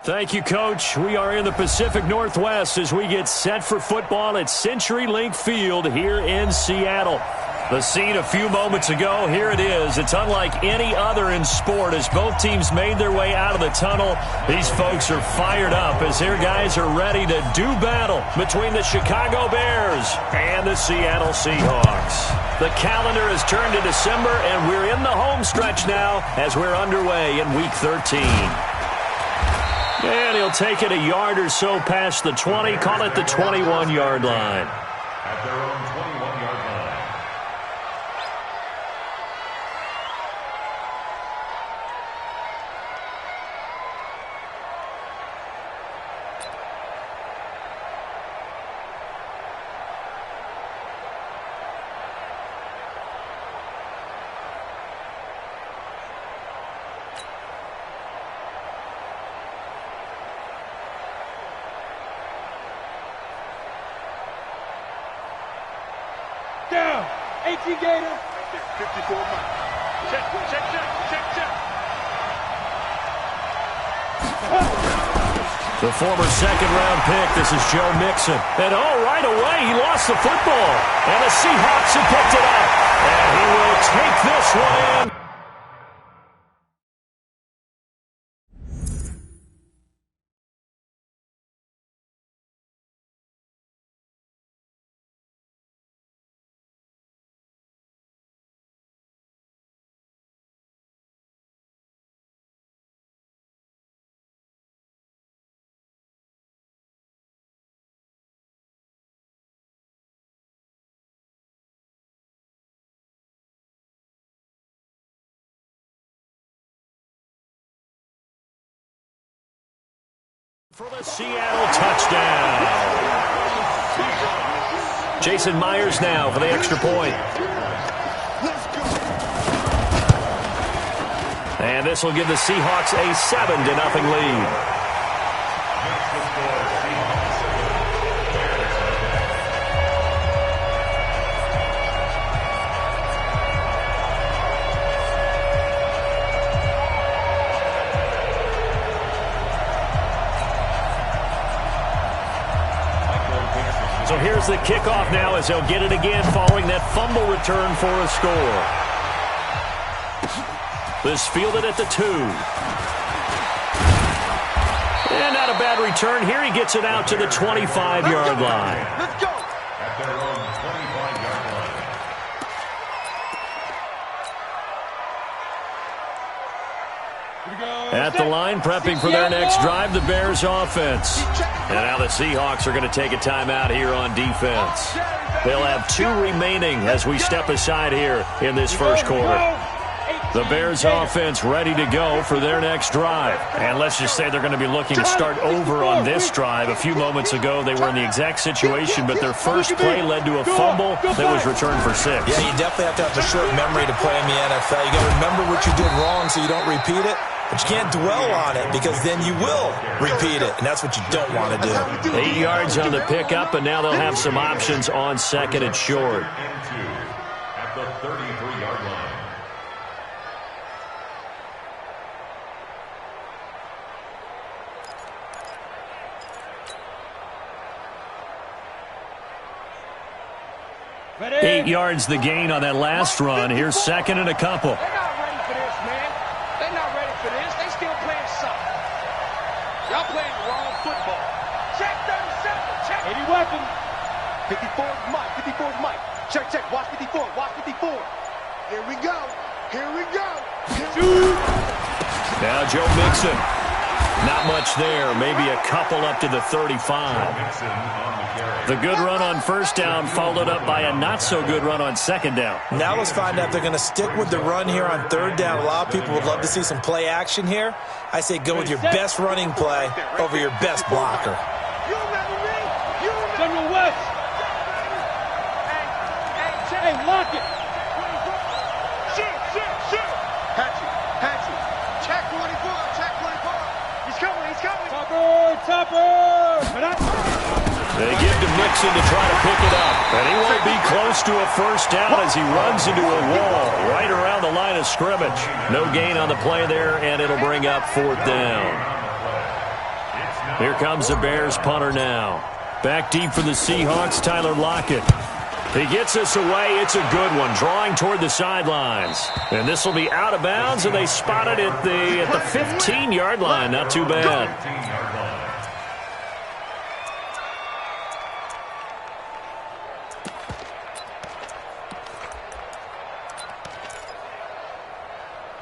Thank you, Coach. We are in the Pacific Northwest as we get set for football at CenturyLink Field here in Seattle. The scene a few moments ago, here it is. It's unlike any other in sport as both teams made their way out of the tunnel. These folks are fired up as their guys are ready to do battle between the Chicago Bears and the Seattle Seahawks. The calendar has turned to December, and we're in the home stretch now as we're underway in Week 13. And he'll take it a yard or so past the 20, call it the 21-yard line. At their own 21-yard line. Down. 18 Gator. 54 Mike. Check. The former second-round pick, this is Joe Mixon. And right away, he lost the football. And the Seahawks have picked it up. And he will take this one in. For the Seattle touchdown. Jason Myers now for the extra point. And this will give the Seahawks a 7-0 lead. So here's the kickoff now as they'll get it again following that fumble return for a score. This fielded at the 2. And not a bad return here. He gets it out to the 25-yard line. Let's go. At their own 25-yard line. At the line, prepping for their next drive, the Bears offense. And now the Seahawks are going to take a timeout here on defense. They'll have 2 remaining as we step aside here in this first quarter. The Bears offense ready to go for their next drive. And let's just say they're going to be looking to start over on this drive. A few moments ago, they were in the exact situation, but their first play led to a fumble that was returned for 6. Yeah, you definitely have to have a short memory to play in the NFL. You got to remember what you did wrong so you don't repeat it. But you can't dwell on it because then you will repeat it, and that's what you don't want to do. 8 yards on the pickup, and now they'll have some options on second and short. At the 33-yard line. Ready? 8 yards the gain on that last run. Here's second and a couple. They're not ready for this, man. They're not ready for this. They still playing soft. Y'all playing wrong football. Check 37. Check. 80 weapon. 54 is Mike. 54 is Mike. Check. Watch 54. Watch 54. Here we go. Now Joe Mixon. Not much there. Maybe a couple up to the 35. Mixon on the carry. The good run on first down followed up by a not-so-good run on second down. Now let's find out if they're going to stick with the run here on third down. A lot of people would love to see some play action here. I say go with your best running play over your best blocker. General West. Hey, lock it. Shoot. Patchy. Check 24. He's coming. Topper. They give to Mixon to try to pick it up. And he won't be close to a first down as he runs into a wall right around the line of scrimmage. No gain on the play there, and it'll bring up fourth down. Here comes the Bears punter now. Back deep for the Seahawks, Tyler Lockett. He gets this away. It's a good one, drawing toward the sidelines. And this will be out of bounds, and they spot it at the 15-yard line. Not too bad.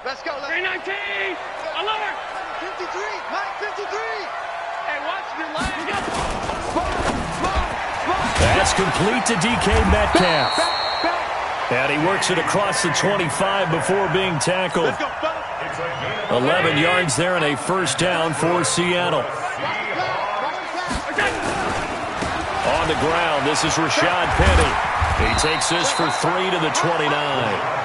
Let's go. 319. Alert. 53. Mike 53. Hey, watch the line. That's complete to DK Metcalf. And he works it across the 25 before being tackled. 11 yards there and a first down for Seattle. On the ground, this is Rashad Penny. He takes this for 3 to the 29.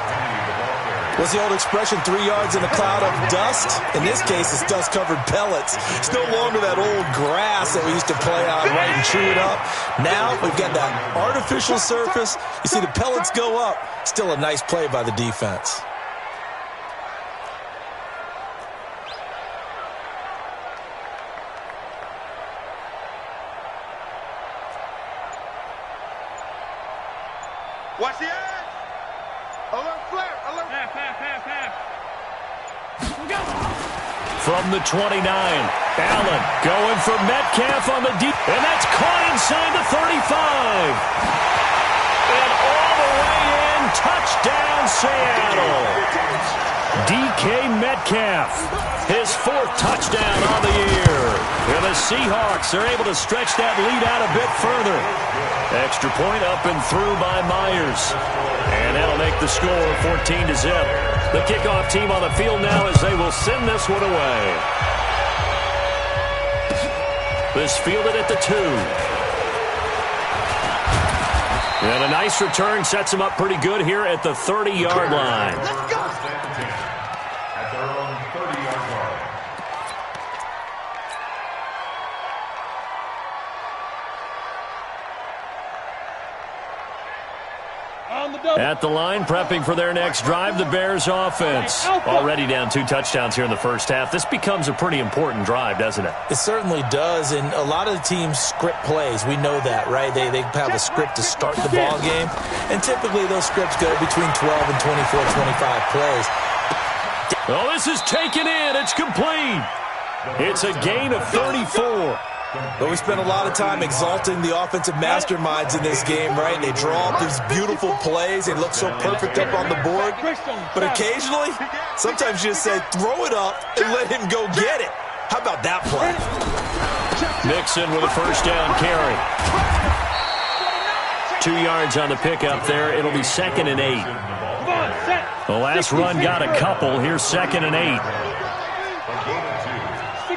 What's the old expression, 3 yards in a cloud of dust? In this case, it's dust-covered pellets. It's no longer that old grass that we used to play on, right, and chew it up. Now we've got that artificial surface. You see the pellets go up. Still a nice play by the defense. Watch the edge. Alert flare. Alert. From the 29, Allen going for Metcalf on the deep, and that's caught inside the 35. And all the way in, touchdown Seattle. DK Metcalf, his 4th touchdown on the year. And the Seahawks are able to stretch that lead out a bit further. Extra point up and through by Myers. And that'll make the score 14 to zip. The kickoff team on the field now as they will send this one away. This fielded at the 2. And a nice return sets him up pretty good here at the 30-yard line. Let's go. At their own 30-yard line. At the line, prepping for their next drive, the Bears offense. Already down 2 touchdowns here in the first half. This becomes a pretty important drive, doesn't it? It certainly does, and a lot of the teams script plays. We know that, right? They have a script to start the ball game, and typically those scripts go between 12 and 24, 25 plays. Oh, this is taken in. It's complete. It's a gain of 34. But we spend a lot of time exalting the offensive masterminds in this game, right? They draw up these beautiful plays. They look so perfect up on the board. But occasionally, sometimes you just say, throw it up and let him go get it. How about that play? Mixon with a first down carry. 2 yards on the pickup there. It'll be 2nd and 8. The last run got a couple. Here's 2nd and 8.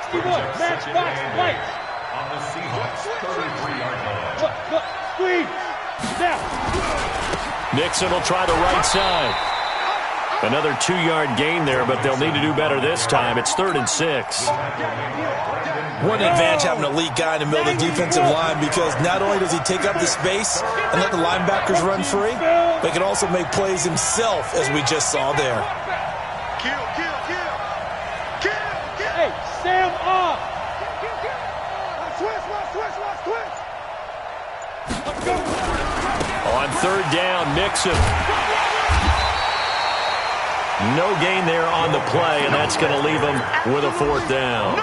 61, matchbox lights. On the Seahawks 33-yard line. Look, squeeze. Now. Nixon will try the right side. Another 2-yard gain there, but they'll need to do better this time. It's 3rd and 6. What an advantage having an elite guy in the middle of the defensive line, because not only does he take up the space and let the linebackers run free, but he can also make plays himself, as we just saw there. Kill. Hey, Sam off. Switch. Let's go. On 3rd down, Mixon. No gain there on the play, and that's going to leave him with a 4th down.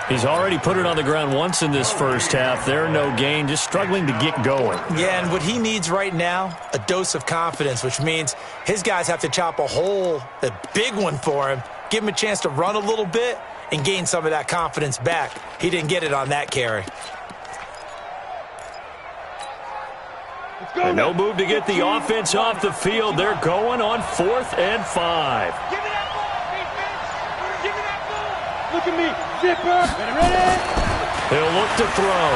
He's already put it on the ground once in this first half. There, no gain, just struggling to get going. Yeah, and what he needs right now, a dose of confidence, which means his guys have to chop a hole, a big one for him, give him a chance to run a little bit, and gain some of that confidence back. He didn't get it on that carry. And no move to get the offense off the field. They're going on 4th and 5. Give me that ball, defense. Give me that ball. Look at me. Zipper. Ready? He'll look to throw.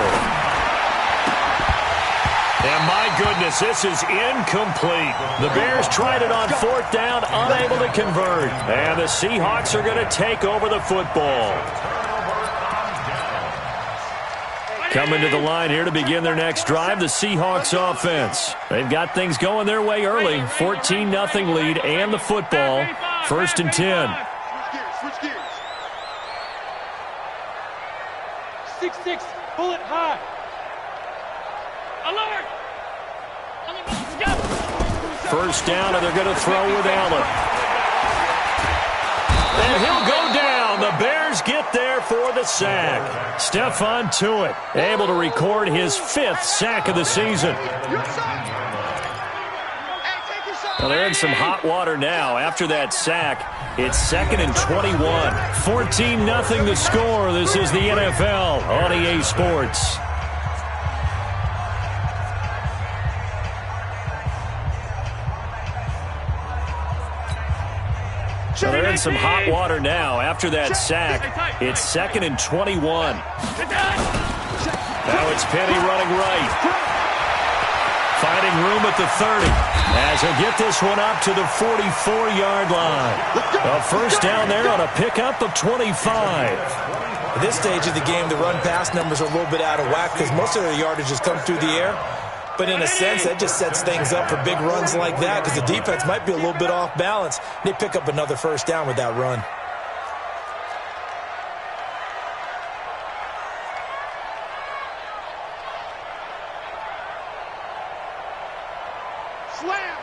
And my goodness, this is incomplete. The Bears tried it on 4th down, unable to convert. And the Seahawks are going to take over the football. Coming to the line here to begin their next drive, the Seahawks offense. They've got things going their way early. 14-0 lead and the football. 1st and 10. Switch gears. 6'6", bullet high. Alert! First down, and they're going to throw with Allen. And he'll go down. The Bears get there for the sack. Stephon Tuitt able to record his 5th sack of the season. Well, they're in some hot water now. After that sack, it's 2nd and 21. 14-0 the score. This is the NFL on EA Sports. So they're in some hot water now. After that sack, it's 2nd and 21. Now it's Penny running right. Finding room at the 30 as he'll get this one up to the 44-yard line. A first down there on a pickup of 25. At this stage of the game, the run-pass numbers are a little bit out of whack because most of their yardage has come through the air. But in a sense, that just sets things up for big runs like that because the defense might be a little bit off balance. They pick up another first down with that run. Slam.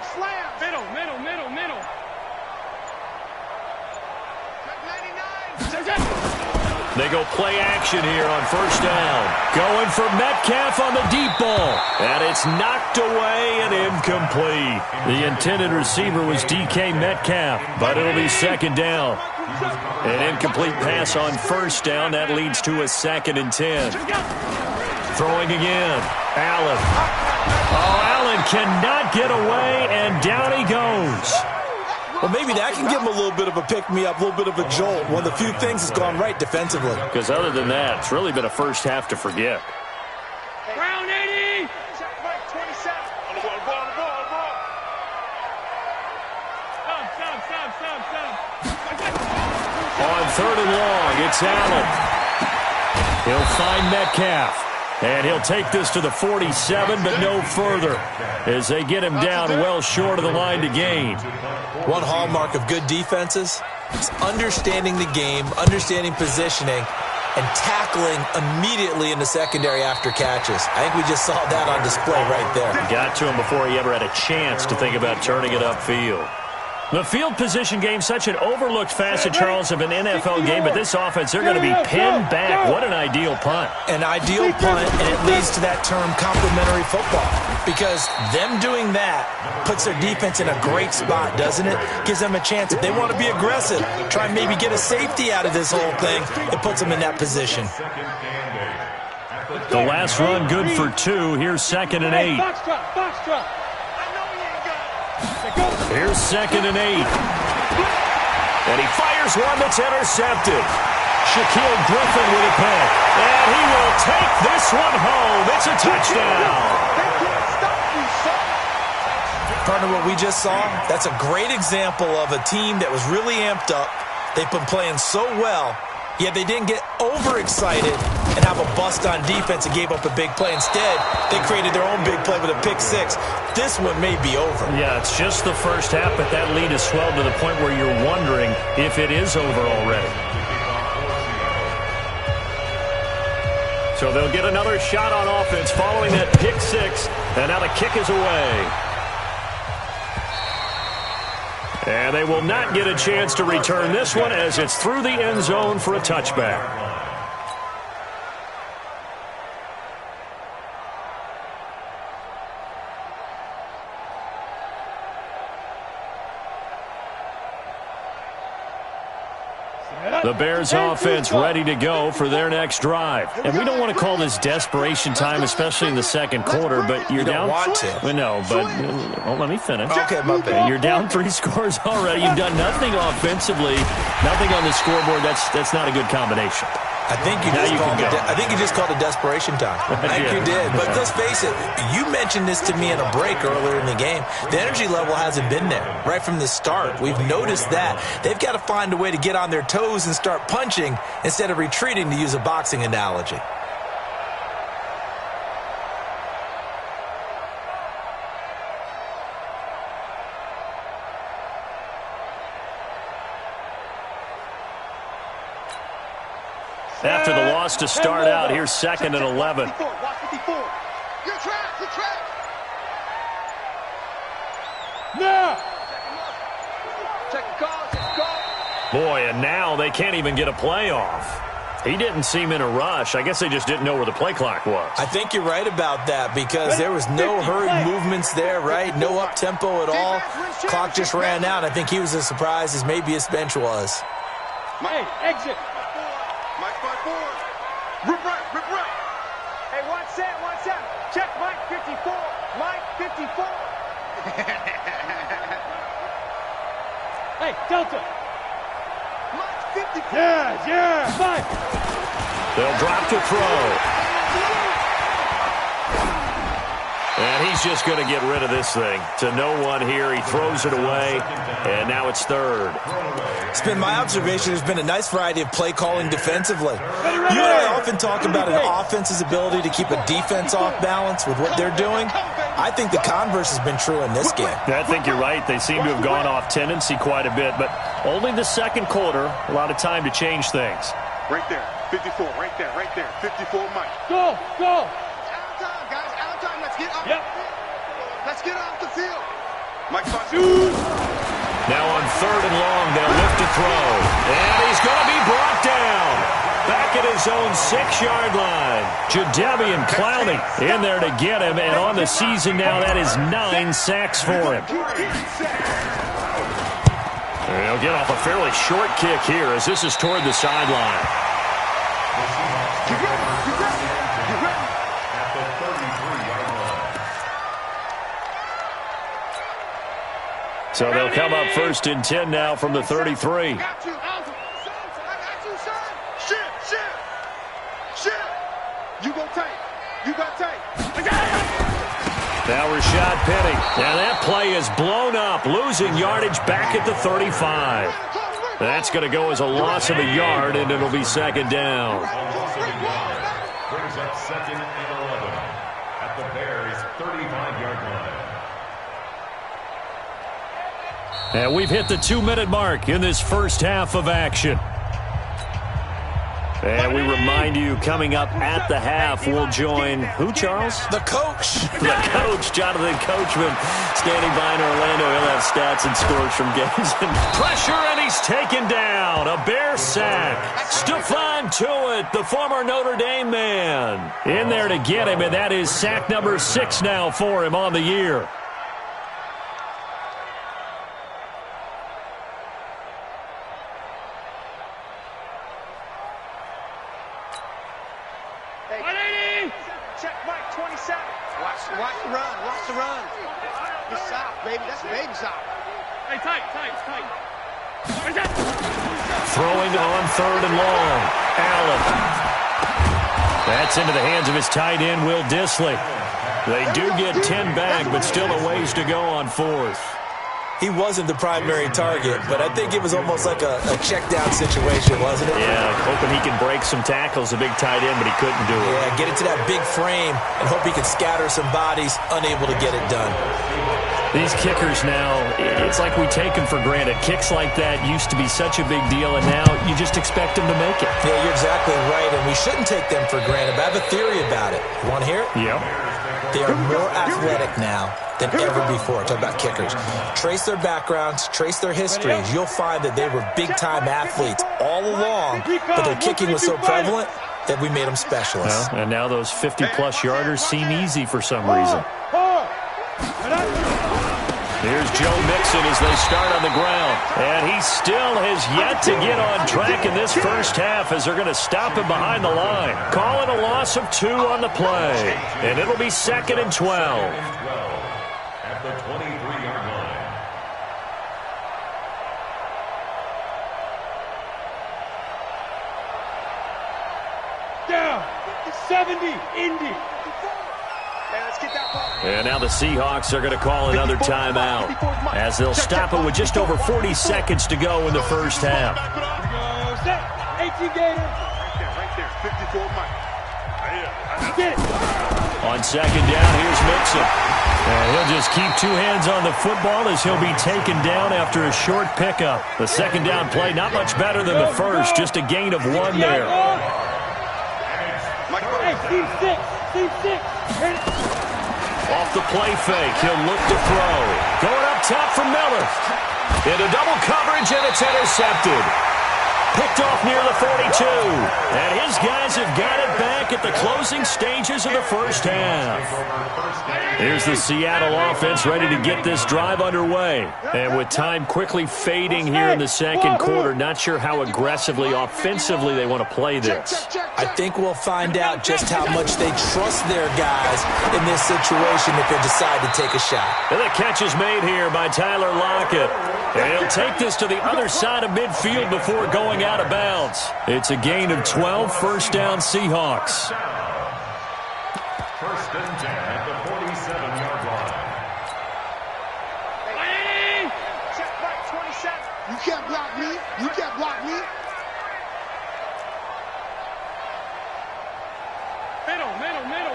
Middle. They go play action here on first down. Going for Metcalf on the deep ball. And it's knocked away and incomplete. The intended receiver was DK Metcalf, but it'll be 2nd down. An incomplete pass on first down. That leads to a 2nd and 10. Throwing again. Allen. Oh, Allen cannot get away, and down he goes. Well, maybe that can give him a little bit of a pick-me-up, a little bit of a jolt. One of the few things that's gone right defensively. Because other than that, it's really been a first half to forget. Round 80! On 3rd and long, it's Allen. He'll find Metcalf. And he'll take this to the 47, but no further, as they get him down well short of the line to gain. One hallmark of good defenses is understanding the game, understanding positioning, and tackling immediately in the secondary after catches. I think we just saw that on display right there. Got to him before he ever had a chance to think about turning it upfield. The field position game, such an overlooked facet, Charles, of an NFL game, but this offense, they're going to be pinned back. What an ideal punt. An ideal punt, and it leads to that term complementary football, because them doing that puts their defense in a great spot, doesn't it? Gives them a chance. If they want to be aggressive, try and maybe get a safety out of this whole thing, it puts them in that position. The last run good for 2. Here's 2nd and 8. Box drop. Here's 2nd and 8. And he fires one that's intercepted. Shaquille Griffin with a pick. And he will take this one home. It's a touchdown. Partner, what we just saw, that's a great example of a team that was really amped up. They've been playing so well, yet they didn't get overexcited and have a bust on defense and gave up a big play. Instead, they created their own big play with a pick 6. This one may be over. Yeah, it's just the first half, but that lead has swelled to the point where you're wondering if it is over already. So they'll get another shot on offense following that pick 6, and now the kick is away. And they will not get a chance to return this one as it's through the end zone for a touchback. The Bears offense ready to go for their next drive. And we don't want to call this desperation time, especially in the second quarter, but you're down. You don't want to. No, but well, let me finish. Okay, my bad. You're down 3 scores already. You've done nothing offensively, nothing on the scoreboard. That's not a good combination. I think you just called it desperation time. I think you did. But let's face it, you mentioned this to me in a break earlier in the game. The energy level hasn't been there right from the start. We've noticed that. They've got to find a way to get on their toes and start punching instead of retreating, to use a boxing analogy. After the loss to start out, here's 2nd and 11. Watch 54. You're trapped. You're trapped. Now. Check the call. Check the call. Boy, and now they can't even get a play off. He didn't seem in a rush. I guess they just didn't know where the play clock was. I think you're right about that because there was no hurried movements there, right? No up-tempo at all. Clock just ran out. I think he was as surprised as maybe his bench was. Hey, exit. Mike 5-4. Rip right, rip right. Hey, 1 set, 1 set. Check Mike 54. Mike 54. Hey, Delta. Mike 54. Yeah, Mike. They'll drop to throw. And he's just going to get rid of this thing. To no one here. He throws it away, and now it's 3rd. It's been my observation there's been a nice variety of play calling defensively. You and I often talk about an offense's ability to keep a defense off balance with what they're doing. I think the converse has been true in this game. I think you're right. They seem to have gone off tendency quite a bit, but only the 2nd quarter. A lot of time to change things. Right there, 54, right there, 54, Mike. Go! Out of time, guys, out of time. Let's get off the field. Let's get off the field. Mike 5. Now on 3rd and long, they'll lift to throw. And he's going to be brought down. Back at his own 6-yard line. Jadeveon Clowney in there to get him. And on the season now, that is 9 sacks for him. And he'll get off a fairly short kick here as this is toward the sideline. So they'll come up 1st and 10 now from the 33. Got you. I got you, son. Shit. You go tight. You got tight. Now Rashad Penny. Now that play is blown up, losing yardage back at the 35. That's going to go as a loss of a yard, and it'll be 2nd down. Brings up 2nd and 11 at the Bears' 35-yard line. And we've hit the 2-minute mark in this first half of action. And we remind you, coming up at the half, we'll join who, Charles? The coach. The coach, Jonathan Coachman, standing by in Orlando. He'll have stats and scores from games. Pressure, and he's taken down. A Bear sack. Stephon Tuitt, the former Notre Dame man, in there to get him, and that is sack number 6 now for him on the year. Watch the run. You're soft, baby. That's baby soft. Hey, tight. Throwing on 3rd and long. Allen. That's into the hands of his tight end, Will Dissly. They do get 10 back, but still a ways to go on 4th. He wasn't the primary target, but I think it was almost like a check-down situation, wasn't it? Yeah, hoping he can break some tackles, a big tight end, but he couldn't do it. Yeah, get it to that big frame and hope he can scatter some bodies, unable to get it done. These kickers now, it's like we take them for granted. Kicks like that used to be such a big deal, and now you just expect them to make it. Yeah, you're exactly right, and we shouldn't take them for granted, but I have a theory about it. You want to hear it? Yep. They are more athletic now than ever before. Talk about kickers. Trace their backgrounds, trace their histories. You'll find that they were big-time athletes all along, but their kicking was so prevalent that we made them specialists. Well, and now those 50-plus yarders seem easy for some reason. Here's Joe Mixon as they start on the ground. And he still has yet to get on track in this first half as they're going to stop him behind the line. Calling a loss of 2 on the play. And it'll be 2nd and 12. At the 23-yard line. Down. 70. Indy. And now the Seahawks are going to call another timeout as they'll stop it with just over 40 seconds to go in the first half. 18 Gators. Right there. 54 Mike. On 2nd down, here's Mixon. And he'll just keep 2 hands on the football as he'll be taken down after a short pickup. The 2nd down play, not much better than the first, just a gain of 1 there. Off the play fake, he'll look to throw. Going up top for Miller. Into double coverage, and it's intercepted. Picked off near the 42. And his guys have got it back at the closing stages of the first half. Here's the Seattle offense ready to get this drive underway. And with time quickly fading here in the second quarter, not sure how aggressively, offensively they want to play this. I think we'll find out just how much they trust their guys in this situation if they decide to take a shot. And the catch is made here by Tyler Lockett. And he'll take this to the other side of midfield before going out of bounds. It's a gain of 12, first down Seahawks. First and 10 at the 47-yard line. Check back 27. You can't block me. You can't block me.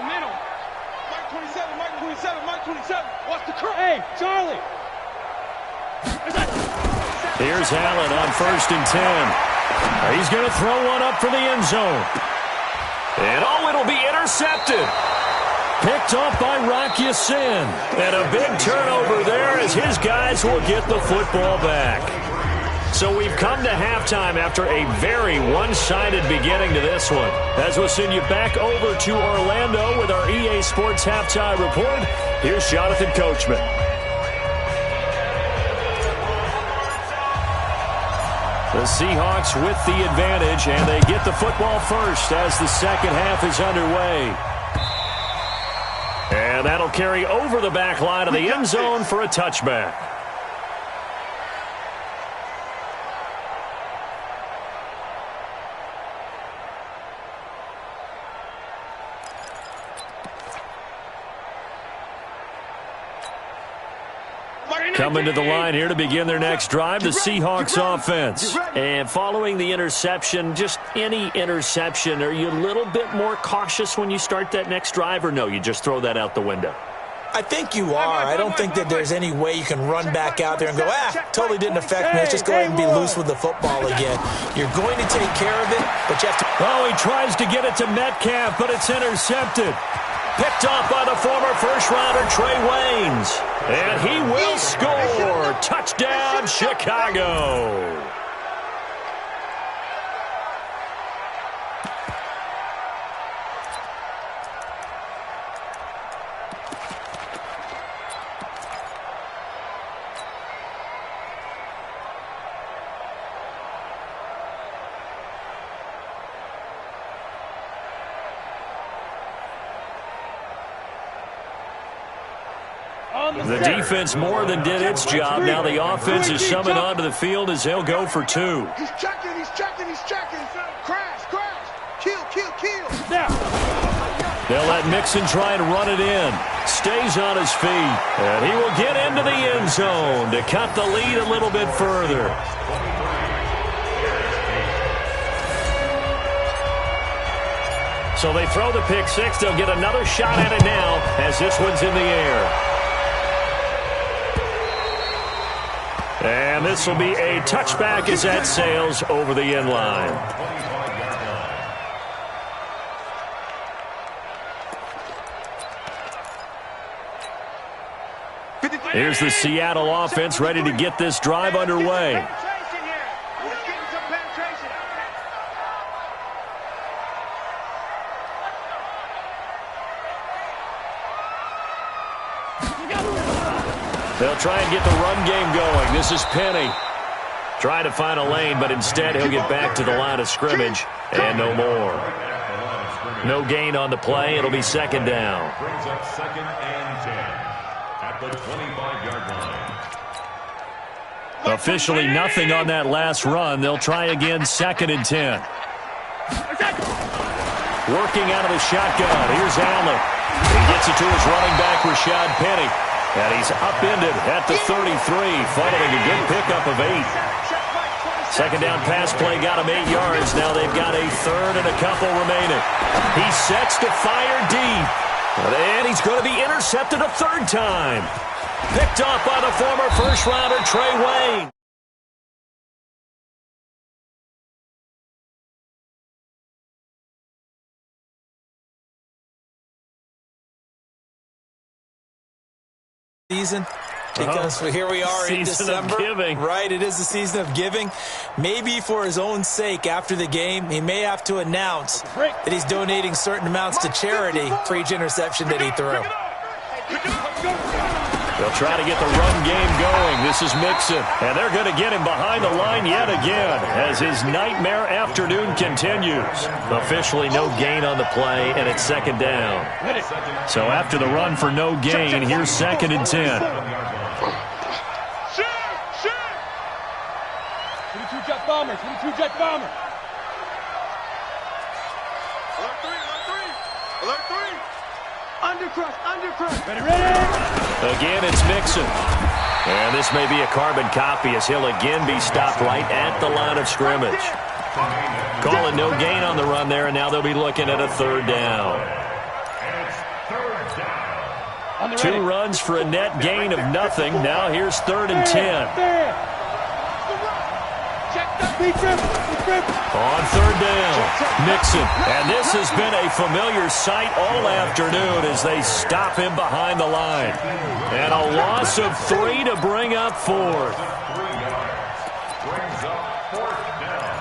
Middle. Mike 27. Watch the curve. Hey, Charlie. Here's Allen on first and 10. He's going to throw one up for the end zone. And it'll be intercepted. Picked off by Rocky Sin. And a big turnover there as his guys will get the football back. So we've come to halftime after a very one-sided beginning to this one. As we'll send you back over to Orlando with our EA Sports Halftime Report, here's Jonathan Coachman. The Seahawks with the advantage, and they get the football first as the second half is underway. And that'll carry over the back line of the end zone for a touchback. Coming to the line here to begin their next drive, the Seahawks offense. And following the interception, just any interception, are you a little bit more cautious when you start that next drive, or no, you just throw that out the window? I think you are. I don't think that there's any way you can run back out there and go, totally didn't affect me. Let's just go ahead and be loose with the football again. You're going to take care of it, but you have to... Oh, he tries to get it to Metcalf, but it's intercepted. Picked off by the former first-rounder Trey Waynes. And he will score. Touchdown, Chicago. The defense more than did its job. Now the offense is summoned onto the field as they'll go for two. He's checking. Crash. Kill. They'll let Mixon try and run it in. Stays on his feet. And he will get into the end zone to cut the lead a little bit further. So they throw the pick six. They'll get another shot at it now as this one's in the air. And this will be a touchback as that sails over the end line. Here's the Seattle offense ready to get this drive underway. They'll try and get the run game going. This is Penny. Trying to find a lane, but instead he'll get back to the line of scrimmage and no more. No gain on the play. It'll be second down. Brings up second and 10 at the 25-yard line. Officially nothing on that last run. They'll try again second and 10. Working out of the shotgun. Here's Allen. He gets it to his running back, Rashad Penny. And he's upended at the 33, following a good pickup of 8. Second down pass play got him 8 yards. Now they've got a third and a couple remaining. He sets to fire deep. And he's going to be intercepted a third time. Picked off by the former first-rounder Trey Wayne. season? Because here we are in December. Right, it is the season of giving. Maybe for his own sake after the game, he may have to announce that he's donating certain amounts to charity for each interception that he threw. They'll try to get the run game going. This is Mixon, and they're going to get him behind the line yet again as his nightmare afternoon continues. Officially no gain on the play, and it's second down. So after the run for no gain, here's 2nd and 10. 22 jet bomber, 22 jet bomber. Alert 3, alert 3, alert 3. Undercrush. Ready. Again, it's Mixon. And this may be a carbon copy as he'll again be stopped right at the line of scrimmage. Calling no gain on the run there, and now they'll be looking at a 3rd down. 2 runs for a net gain of nothing. Now here's 3rd and 10. On 3rd down, Mixon. And this has been a familiar sight all afternoon as they stop him behind the line. And a loss of 3 to bring up 4th. Brings up 4th down.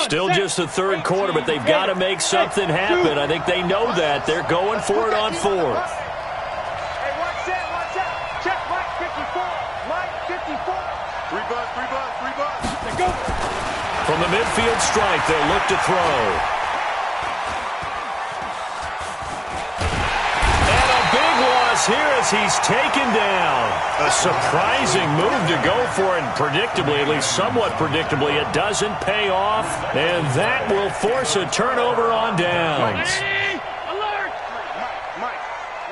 Still just the 3rd quarter, but they've got to make something happen. I think they know that. They're going for it on 4th. Hey, watch out. Check Mike 54. Mike 54. 3 bus. They go. From the midfield strike, they'll look to throw. And a big loss here as he's taken down. A surprising move to go for it, predictably, at least somewhat predictably, it doesn't pay off, and that will force a turnover on downs. Hey, alert! Mike,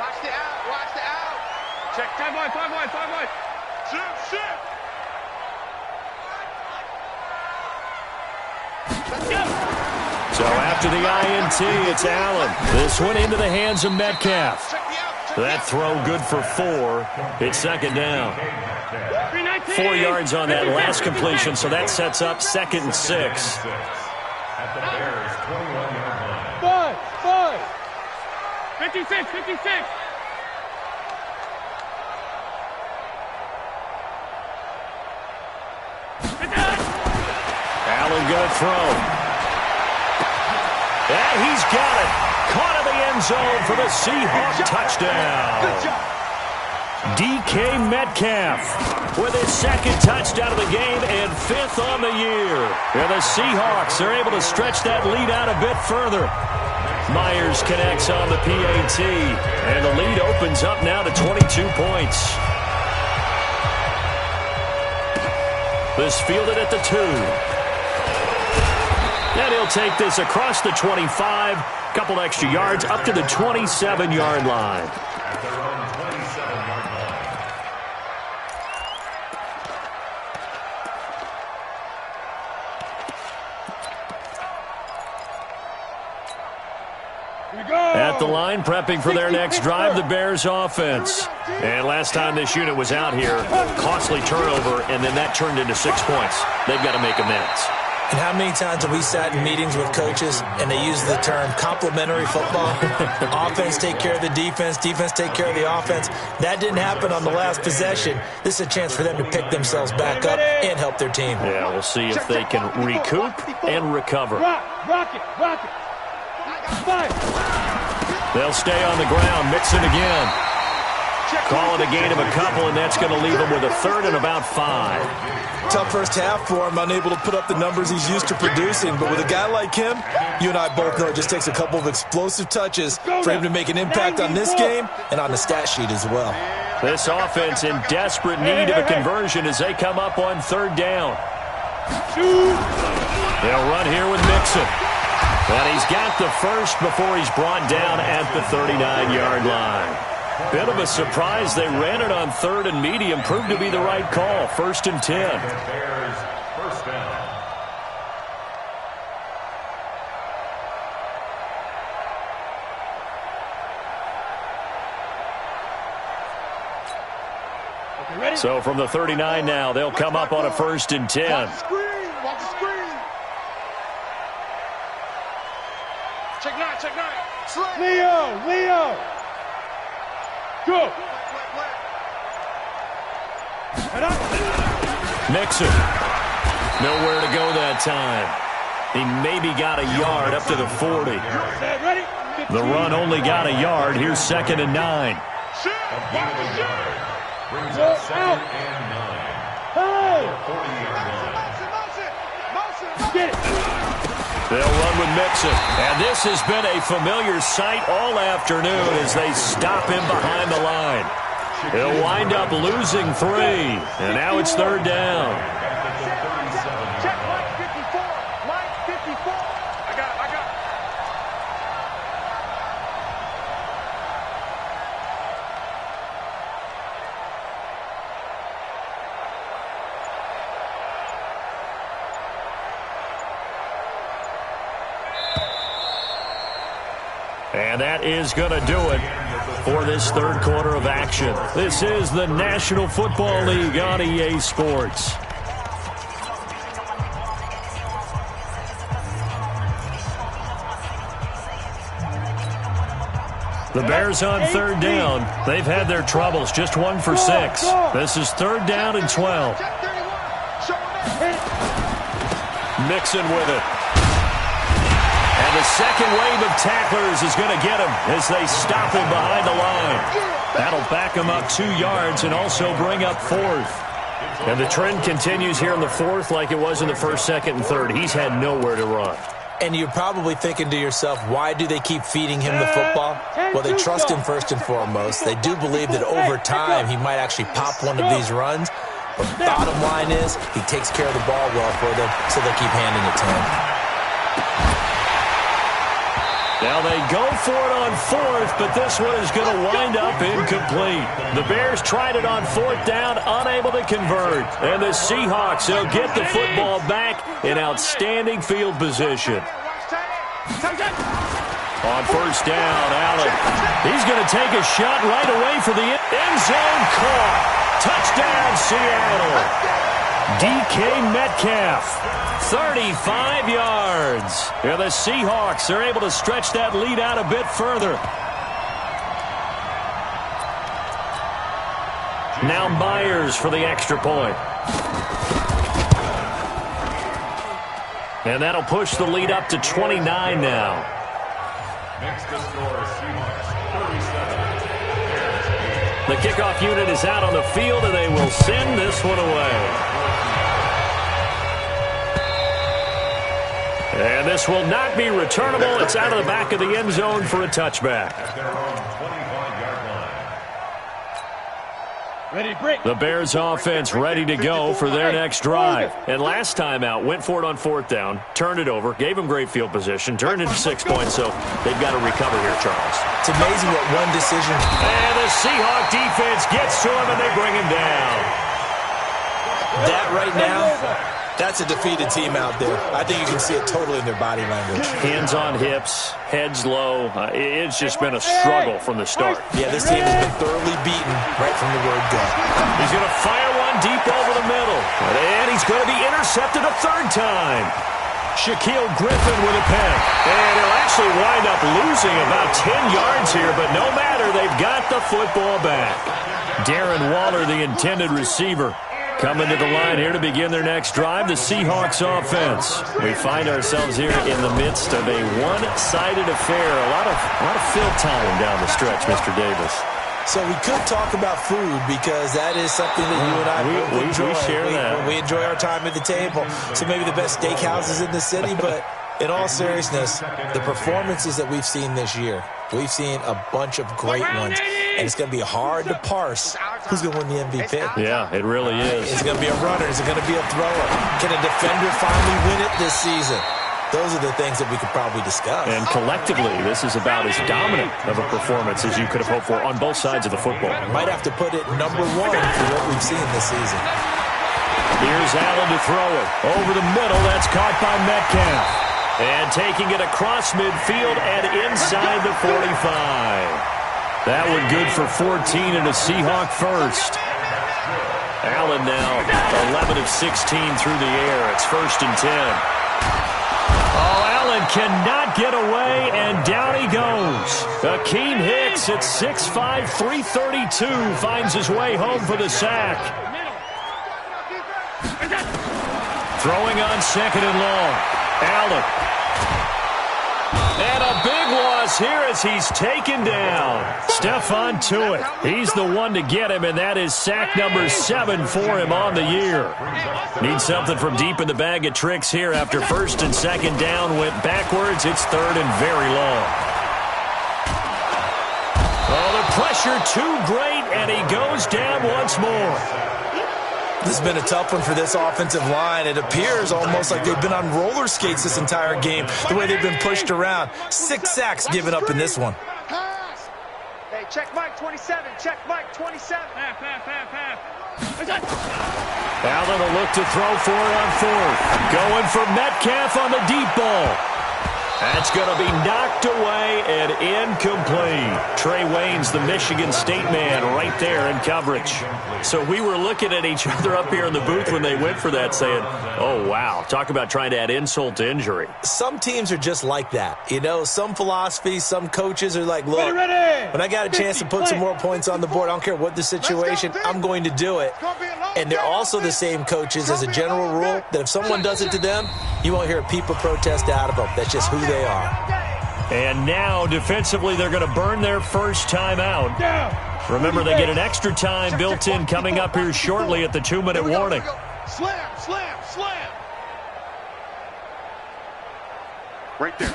watch the out. Check 5 wide. Shoot. Let's go. So after the INT, it's Allen. This one into the hands of Metcalf. That throw good for 4. It's 2nd down. 4 yards on that last completion, so that sets up 2nd and 6. At the Bears' 21-yard line. 56. Allen going to throw. And he's got it. Caught in the end zone for the Seahawk touchdown. DK Metcalf with his 2nd touchdown of the game and 5th on the year. And the Seahawks are able to stretch that lead out a bit further. Myers connects on the PAT, and the lead opens up now to 22 points. This fielded at the 2. And he'll take this across the 25, couple extra yards, up to the 27-yard line. At their own 27-yard line. at the line, prepping for their next drive, the Bears offense. And last time this unit was out here, costly turnover, and then that turned into 6 points. They've got to make amends. And how many times have we sat in meetings with coaches and they use the term complementary football? Offense take care of the defense, defense take care of the offense. That didn't happen on the last possession. This is a chance for them to pick themselves back up and help their team. Yeah, we'll see if they can recoup and recover. Rock it. They'll stay on the ground, mixing again. Call it a gain of a couple, and that's going to leave them with a third and about 5. Tough first half for him, unable to put up the numbers he's used to producing. But with a guy like him, you and I both know it just takes a couple of explosive touches for him to make an impact on this game and on the stat sheet as well. This offense in desperate need of a conversion as they come up on third down. They'll run here with Mixon. And he's got the first before he's brought down at the 39-yard line. Bit of a surprise. They ran it on third and medium. Proved to be the right call. 1st and 10. Bears first down. So from the 39 now, they'll come up on a 1st and 10. Watch the screen. Check nine. Leo. Go. Mixon. Nowhere to go that time. He maybe got a yard up to the 40. The run only got a yard. Here's 2nd and 9. Brings up 2nd and 9. 40-yard line. Get it. They'll run with Mixon. And this has been a familiar sight all afternoon as they stop him behind the line. He'll wind up losing 3. And now it's 3rd down. Check line 54. Line 54. I got it. And that is going to do it for this third quarter of action. This is the National Football League on EA Sports. The Bears on 3rd down. They've had their troubles, just 1 for 6. This is 3rd down and 12. Mixon with it. And the second wave of tacklers is going to get him as they stop him behind the line. That'll back him up 2 yards and also bring up 4th. And the trend continues here in the 4th like it was in the 1st, 2nd, and 3rd. He's had nowhere to run. And you're probably thinking to yourself, why do they keep feeding him the football? Well, they trust him first and foremost. They do believe that over time he might actually pop one of these runs. But the bottom line is he takes care of the ball well for them, so they'll keep handing it to him. Now they go for it on 4th, but this one is going to wind up incomplete. The Bears tried it on 4th down, unable to convert. And the Seahawks, they'll get the football back in outstanding field position. On 1st down, Allen. He's going to take a shot right away for the end zone. Caught. Touchdown, Seattle. DK Metcalf, 35 yards. Yeah, the Seahawks are able to stretch that lead out a bit further. Now Myers for the extra point. And that'll push the lead up to 29 now. Makes the score Seahawks 37. The kickoff unit is out on the field, and they will send this one away. And this will not be returnable. It's out of the back of the end zone for a touchback. At their own 25-yard line. Ready to break. The Bears offense ready to go for their next drive. And last time out, went for it on 4th down, turned it over, gave them great field position, turned it to 6 points, so they've got to recover here, Charles. It's amazing what one decision. And the Seahawk defense gets to him, and they bring him down. That right now That's a defeated team out there. I think you can see it totally in their body language. Hands on hips, heads low. It's just been a struggle from the start. Yeah, this team has been thoroughly beaten right from the word go. He's going to fire one deep over the middle. And he's going to be intercepted a third time. Shaquille Griffin with a pick. And he'll actually wind up losing about 10 yards here, but no matter, they've got the football back. Darren Waller, the intended receiver, coming to the line here to begin their next drive, the Seahawks offense. We find ourselves here in the midst of a one-sided affair. A lot of fill time down the stretch, Mr. Davis. So we could talk about food because that is something that you and I enjoy. We share that. We enjoy our time at the table. So maybe the best steakhouses in the city, but in all seriousness, the performances that we've seen this year, we've seen a bunch of great ones, and it's going to be hard to parse who's going to win the MVP. Yeah, it really is. Is it going to be a runner? Is it going to be a thrower? Can a defender finally win it this season? Those are the things that we could probably discuss. And collectively, this is about as dominant of a performance as you could have hoped for on both sides of the football. Might have to put it #1 for what we've seen this season. Here's Allen to throw it. Over the middle, that's caught by Metcalf. And taking it across midfield and inside the 45. That one good for 14 and a Seahawk first. Allen now 11 of 16 through the air. It's 1st and 10. Oh, Allen cannot get away, and down he goes. Akeem Hicks at 6'5", 332 finds his way home for the sack. Throwing on 2nd and long. Allen. And a big loss here as he's taken down. Stephon Tuitt. He's the one to get him, and that is sack number 7 for him on the year. Needs something from deep in the bag of tricks here after 1st and 2nd down. Went backwards. It's 3rd and very long. Oh, the pressure too great, and he goes down once more. This has been a tough one for this offensive line. It appears almost like they've been on roller skates this entire game, the way they've been pushed around. 6 sacks given up in this one. Hey, check Mike 27. Check Mike 27. Allen will look to throw for it on 4th. Going for Metcalf on the deep ball. That's going to be knocked away and incomplete. Trey Waynes, the Michigan State man, right there in coverage. So we were looking at each other up here in the booth when they went for that saying, oh, wow, talk about trying to add insult to injury. Some teams are just like that. You know, some philosophies, some coaches are like, look, when I got a chance to put some more points on the board, I don't care what the situation, I'm going to do it. And they're also the same coaches as a general rule that if someone does it to them, you won't hear a peep of protest out of them. That's just who they are. And now, defensively, they're going to burn their first time out. Remember, they get an extra time built in coming up here shortly at the 2-minute warning. Slam, slam, slam. Right there.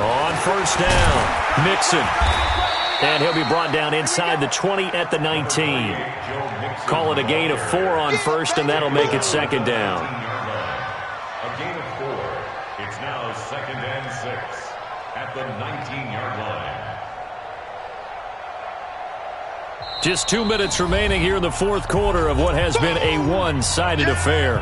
On 1st down, Mixon. And he'll be brought down inside the 20 at the 19. Call it a gain of 4 on 1st, and that'll make it 2nd down. A gain of 4. It's now 2nd and 6 at the 19-yard line. Just 2 minutes remaining here in the 4th quarter of what has been a one-sided affair.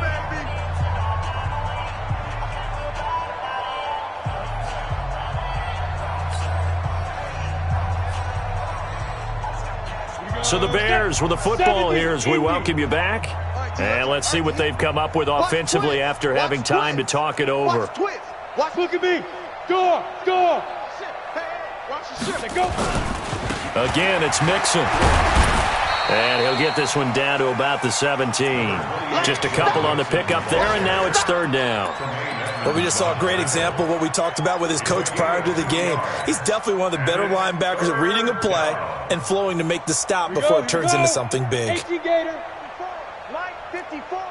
So the Bears with the football here as we welcome you back. And let's see what they've come up with offensively after having time to talk it over. Look at me. Score. Again, it's Mixon. And he'll get this one down to about the 17. Just a couple on the pickup there, and now it's 3rd down. Well, we just saw a great example of what we talked about with his coach prior to the game. He's definitely one of the better linebackers at reading a play and flowing to make the stop before it turns into something big. Mike 54.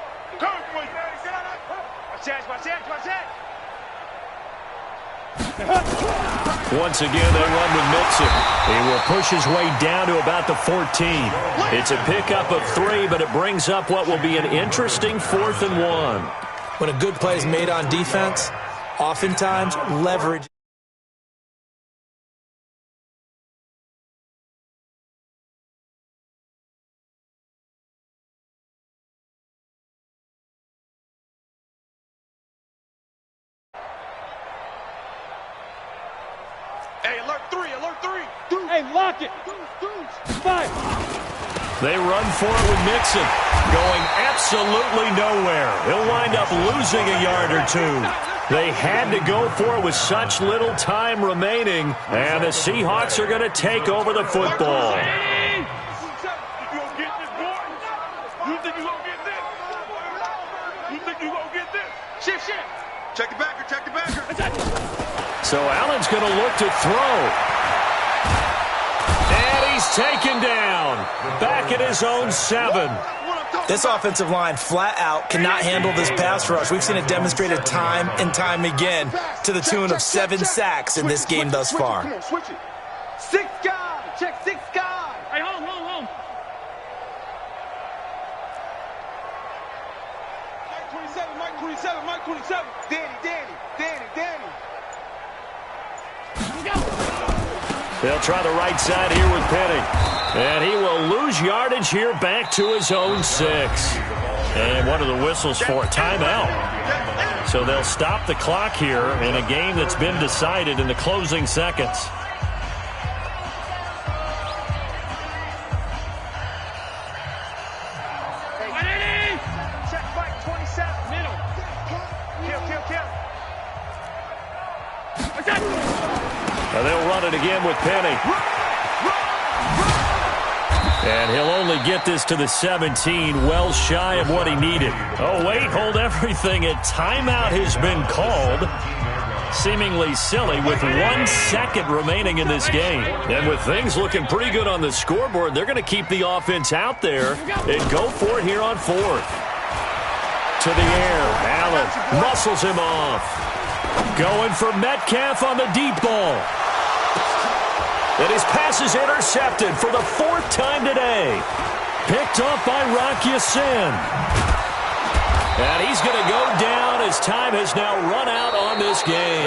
Watch that. Once again, they run with Mixon. He will push his way down to about the 14. It's a pickup of 3, but it brings up what will be an interesting 4th and 1. When a good play is made on defense, oftentimes leverage. Alert three. Hey, lock it. Five. They run for it with Mixon, going absolutely nowhere. He'll wind up losing a yard or two. They had to go for it with such little time remaining, and the Seahawks are going to take over the football. Check the backer. So Allen's going to look to throw. And he's taken down. Back at his own 7. This offensive line flat out cannot handle this pass rush. We've seen it demonstrated time and time again to the tune of 7 sacks in this game thus far. Switch it. 6 guys. Check 6 guys. Hey, hold. Mike 27. Danny. They'll try the right side here with Penny. And he will lose yardage here back to his own 6. And one of the whistles for a timeout. So they'll stop the clock here in a game that's been decided in the closing seconds. Check Mike 27. Middle. Kill. Now they'll run it again with Penny. And he'll only get this to the 17, well shy of what he needed. Oh, wait, hold everything. A timeout has been called. Seemingly silly with 1 second remaining in this game. And with things looking pretty good on the scoreboard, they're going to keep the offense out there and go for it here on 4th. To the air. Allen muscles him off. Going for Metcalf on the deep ball. And his pass is intercepted for the 4th time today. Picked off by Rock Ya-Sin. And he's going to go down as time has now run out on this game.